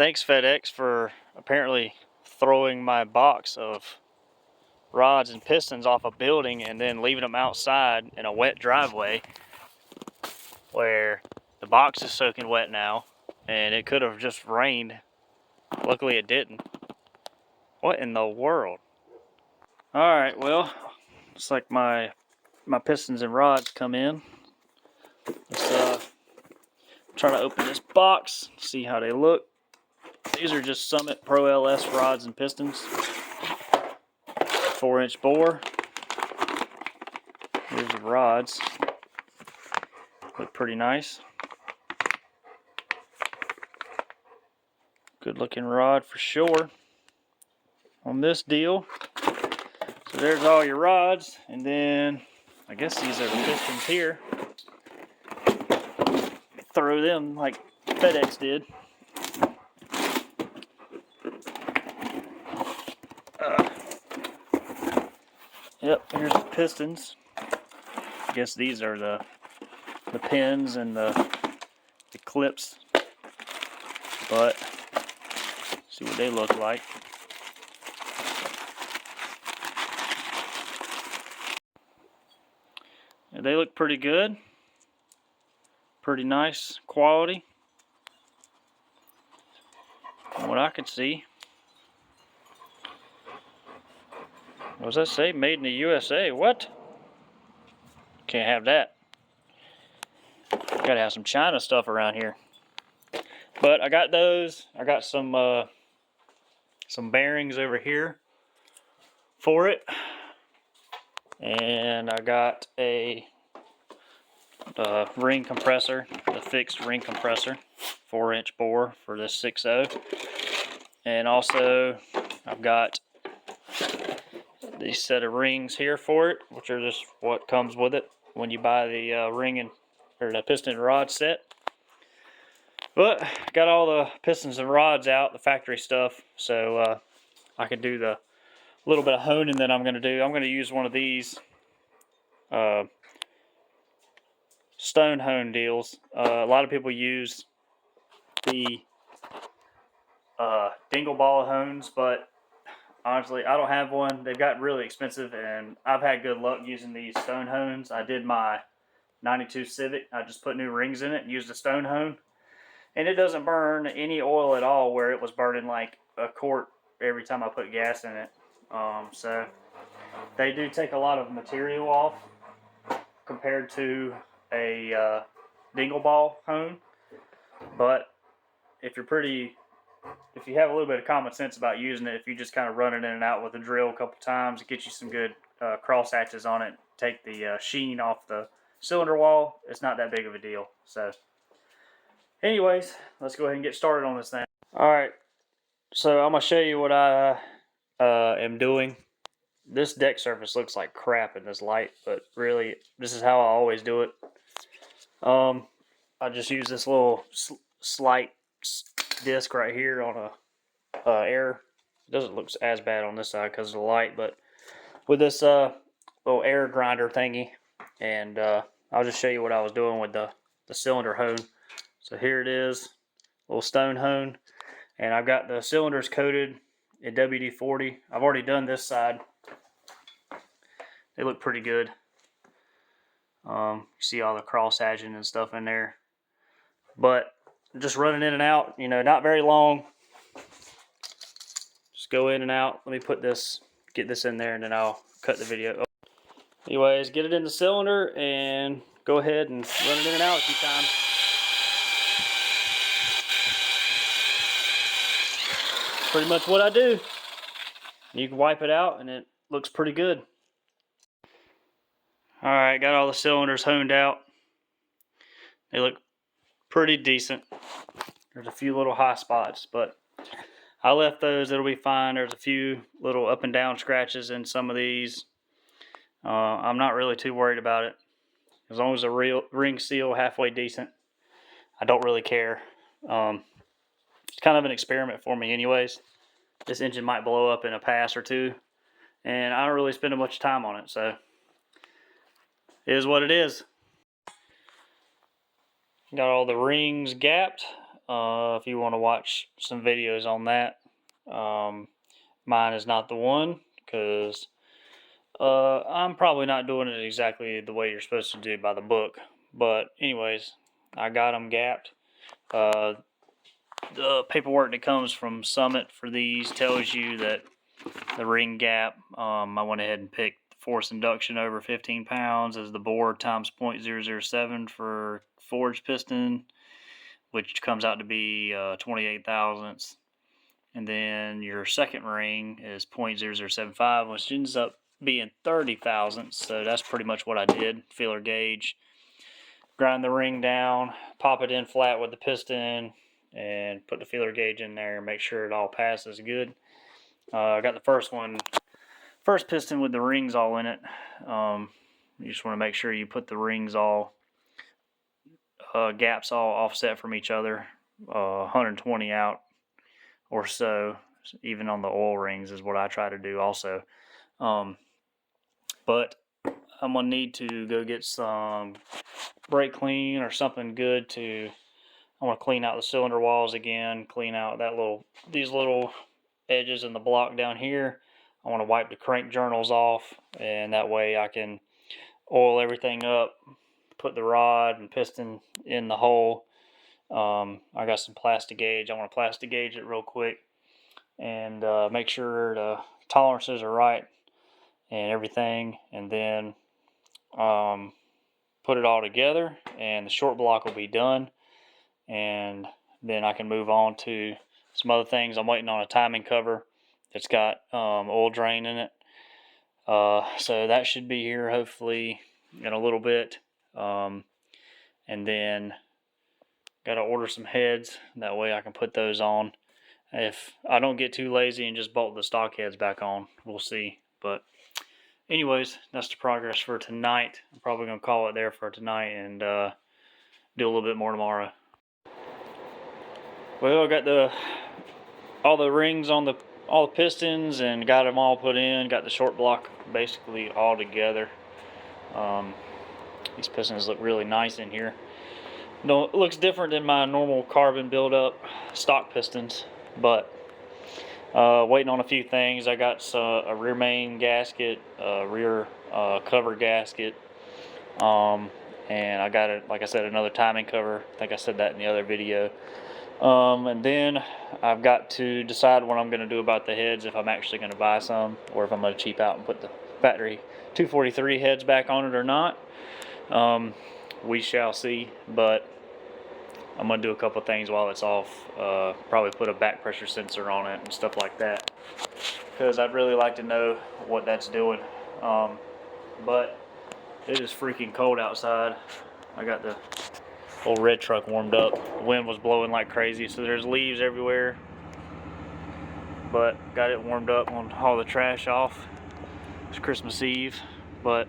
Thanks FedEx for apparently throwing my box of rods and pistons off a building and then leaving them outside in a wet driveway where the box is soaking wet now and it could have just rained. Luckily it didn't. What in the world? Alright, well, looks like my pistons and rods come in. Let's try to open this box, see how they look. These are just Summit Pro LS rods and pistons. 4-inch bore. Here's the rods. Look pretty nice. Good looking rod for sure on this deal. So there's all your rods, and then I guess these are the pistons here. Throw them like FedEx did. Yep, here's the pistons. I guess these are the pins and the clips, but see what they look like. Yeah, they look pretty good. Pretty nice quality from what I could see. What does that say? Made in the USA. What? Can't have that. Gotta have some China stuff around here. But I got those. I got some bearings over here for it, and I got a ring compressor, the fixed ring compressor, 4-inch bore for this 6.0, and also I've got these set of rings here for it, which are just what comes with it when you buy the or the piston and rod set. But got all the pistons and rods out, the factory stuff, so I can do the little bit of honing that I'm going to do. I'm going to use one of these stone hone deals. A lot of people use the dingle ball hones, but honestly, I don't have one. They've gotten really expensive, and I've had good luck using these stone hones. I did my 92 Civic. I just put new rings in it and used a stone hone, and it doesn't burn any oil at all where it was burning like a quart every time I put gas in it. So they do take a lot of material off compared to a dingle ball hone, but if you have a little bit of common sense about using it, if you just kind of run it in and out with a drill a couple times, it gets you some good cross hatches on it, take the sheen off the cylinder wall, it's not that big of a deal. So anyways, let's go ahead and get started on this thing. Alright, so I'm going to show you what I am doing. This deck surface looks like crap in this light, but really, this is how I always do it. I just use this little slight disc right here on a air. It doesn't look as bad on this side because of the light, but with this little air grinder thingy, and I'll just show you what I was doing with the cylinder hone. So here it is, little stone hone, and I've got the cylinders coated in WD-40. I've already done this side. They look pretty good. You see all the cross hatching and stuff in there, but just running in and out, you know, not very long. Just go in and out. Let me get this in there, and then I'll cut the video. Anyways, get it in the cylinder and go ahead and run it in and out a few times. Pretty much what I do. You can wipe it out and it looks pretty good. Alright, got all the cylinders honed out. They look pretty decent. There's a few little high spots, but I left those. It'll be fine. There's a few little up and down scratches in some of these. I'm not really too worried about it. As long as the ring seal halfway decent, I don't really care. It's kind of an experiment for me anyways. This engine might blow up in a pass or two, and I don't really spend much time on it, so it is what it is. Got all the rings gapped. if you want to watch some videos on that. Mine is not the one, because I'm probably not doing it exactly the way you're supposed to do by the book. But anyways, I got them gapped. The paperwork that comes from Summit for these tells you that the ring gap, I went ahead and picked force induction over 15 pounds as the bore times 0.007 for forged piston, which comes out to be 28 thousandths. And then your second ring is 0.0075, which ends up being 30 thousandths. So that's pretty much what I did. Feeler gauge, grind the ring down, pop it in flat with the piston, and put the feeler gauge in there and make sure it all passes good. I got the first piston with the rings all in it. You just want to make sure you put the rings all, gaps all offset from each other, 120 out or so, even on the oil rings is what I try to do also. But I'm going to need to go get some brake clean or something good I want to clean out the cylinder walls again, clean out these little edges in the block down here. I want to wipe the crank journals off, and that way I can oil everything up, put the rod and piston in the hole. I got some plastic gauge. I want to plastic gauge it real quick and make sure the tolerances are right and everything, and then put it all together, and the short block will be done. And then I can move on to some other things. I'm waiting on a timing cover that's got oil drain in it. So that should be here hopefully in a little bit. And then got to order some heads. That way I can put those on. If I don't get too lazy and just bolt the stock heads back on, we'll see. But anyways, that's the progress for tonight. I'm probably going to call it there for tonight and do a little bit more tomorrow. Well, I got all the rings on all the pistons and got them all put in. Got the short block basically all together. These pistons look really nice in here. No, it looks different than my normal carbon build-up stock pistons, but waiting on a few things. I got a rear main gasket, a rear cover gasket, and I got it, like I said, another timing cover. I think I said that in the other video. And then I've got to decide what I'm going to do about the heads, if I'm actually going to buy some or if I'm going to cheap out and put the factory 243 heads back on it or not. We shall see, but I'm going to do a couple things while it's off. Probably put a back pressure sensor on it and stuff like that, because I'd really like to know what that's doing. But it is freaking cold outside. I got the old red truck warmed up. The wind was blowing like crazy, so there's leaves everywhere. But got it warmed up on all the trash off. It's Christmas Eve, but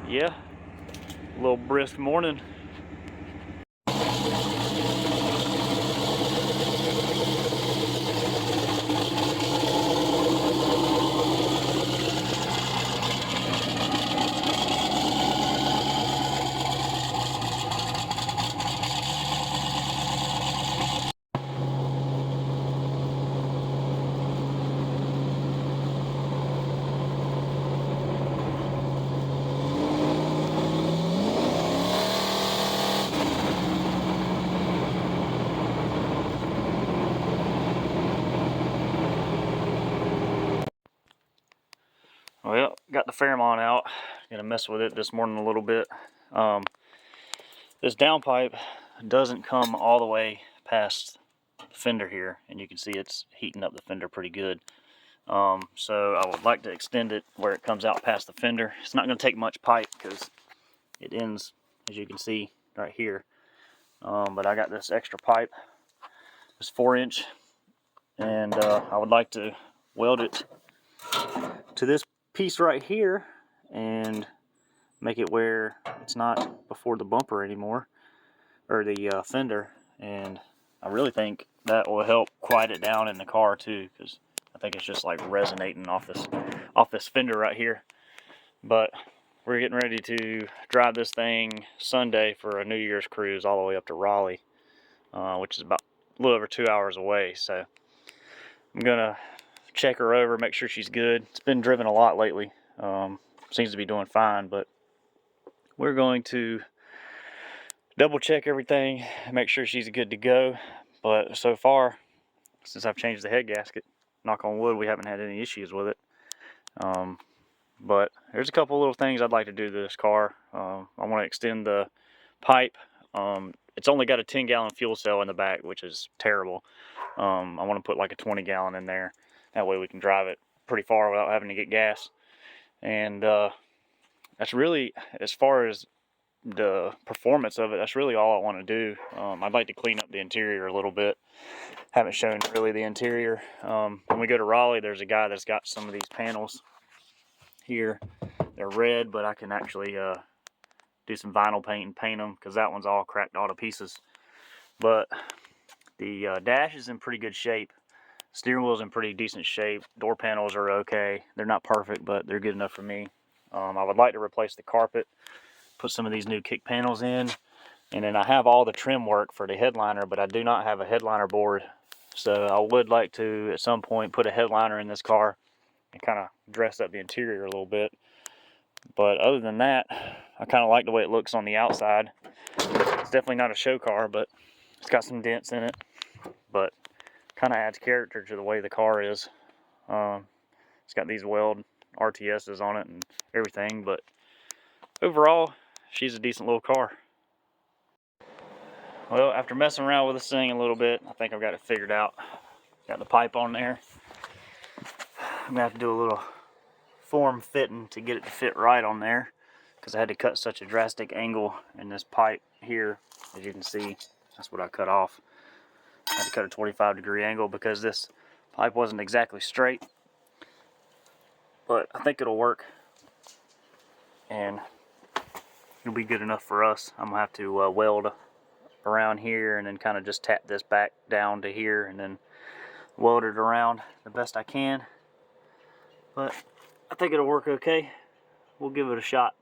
yeah, a little brisk morning. Well, got the Fairmont out. Gonna mess with it this morning a little bit. This downpipe doesn't come all the way past the fender here, and you can see it's heating up the fender pretty good. So I would like to extend it where it comes out past the fender. It's not going to take much pipe because it ends, as you can see, right here. But I got this extra pipe, this 4-inch, and I would like to weld it to this piece right here and make it where it's not before the bumper anymore, or the fender. And I really think that will help quiet it down in the car too, because I think it's just like resonating off this fender right here. But we're getting ready to drive this thing Sunday for a New Year's cruise all the way up to Raleigh. which is about a little over 2 hours away. So I'm gonna check her over, make sure she's good. It's been driven a lot lately. Seems to be doing fine, but we're going to double check everything, make sure she's good to go. But so far, since I've changed the head gasket, knock on wood, we haven't had any issues with it. But there's a couple little things I'd like to do to this car. I want to extend the pipe. It's only got a 10-gallon fuel cell in the back, which is terrible. I want to put like a 20-gallon in there. That way we can drive it pretty far without having to get gas. And that's really, as far as the performance of it, that's really all I want to do. I'd like to clean up the interior a little bit. Haven't shown really the interior. When we go to Raleigh, there's a guy that's got some of these panels here. They're red, but I can actually do some vinyl paint and paint them, because that one's all cracked all to pieces. But the dash is in pretty good shape. Steering wheel's in pretty decent shape. Door panels are okay. They're not perfect, but they're good enough for me. I would like to replace the carpet, put some of these new kick panels in, and then I have all the trim work for the headliner, but I do not have a headliner board. So I would like to, at some point, put a headliner in this car and kind of dress up the interior a little bit. But other than that, I kind of like the way it looks on the outside. It's definitely not a show car, but it's got some dents in it. But kind of adds character to the way the car is. It's got these weld RTSs on it and everything, but overall, she's a decent little car. Well, after messing around with this thing a little bit, I think I've got it figured out. Got the pipe on there. I'm gonna have to do a little form fitting to get it to fit right on there, because I had to cut such a drastic angle in this pipe here. As you can see, that's what I cut off. I had to cut a 25-degree angle because this pipe wasn't exactly straight, but I think it'll work and it'll be good enough for us. I'm gonna have to weld around here and then kind of just tap this back down to here and then weld it around the best I can. But I think it'll work okay. We'll give it a shot.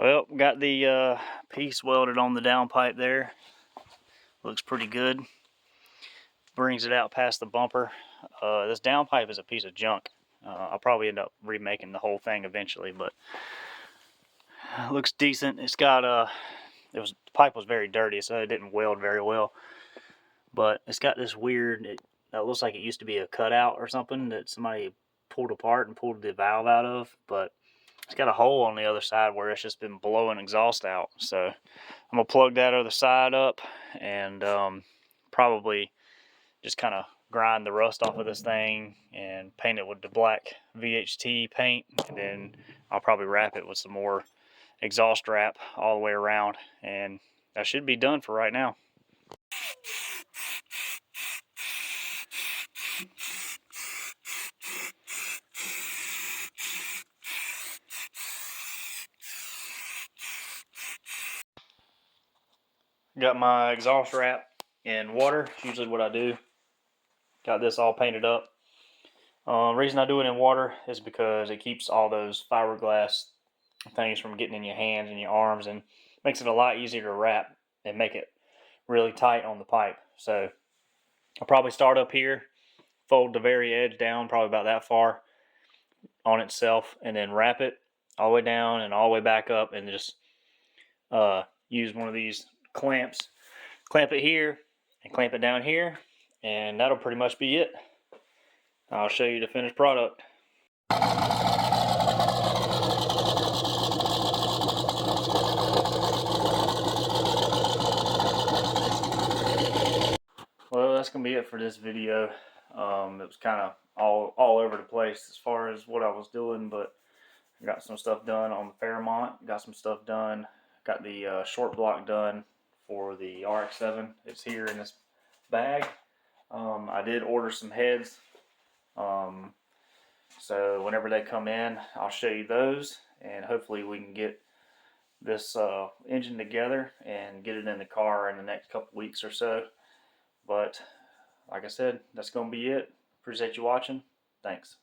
Well, got the piece welded on the downpipe there. Looks pretty good. Brings it out past the bumper. This downpipe is a piece of junk. I'll probably end up remaking the whole thing eventually, but it looks decent. It's got the pipe was very dirty, so it didn't weld very well. But it's got this weird, it looks like it used to be a cutout or something that somebody pulled apart and pulled the valve out of, but it's got a hole on the other side where it's just been blowing exhaust out. So I'm gonna plug that other side up and probably just kind of grind the rust off of this thing and paint it with the black VHT paint, and then I'll probably wrap it with some more exhaust wrap all the way around, and that should be done for right now. Got my exhaust wrap in water. It's usually what I do. Got this all painted up. Reason I do it in water is because it keeps all those fiberglass things from getting in your hands and your arms, and makes it a lot easier to wrap and make it really tight on the pipe. So I'll probably start up here, fold the very edge down probably about that far on itself, and then wrap it all the way down and all the way back up, and just use one of these clamps, clamp it here and clamp it down here, and that'll pretty much be it. I'll show you the finished product. Well, that's gonna be it for this video. It was kind of all over the place as far as what I was doing, but I got some stuff done on the Fairmont, got some stuff done, got the short block done for the RX7. It's here in this bag. I did order some heads. So whenever they come in, I'll show you those, and hopefully we can get this engine together and get it in the car in the next couple weeks or so. But like I said, that's going to be it. Appreciate you watching. Thanks.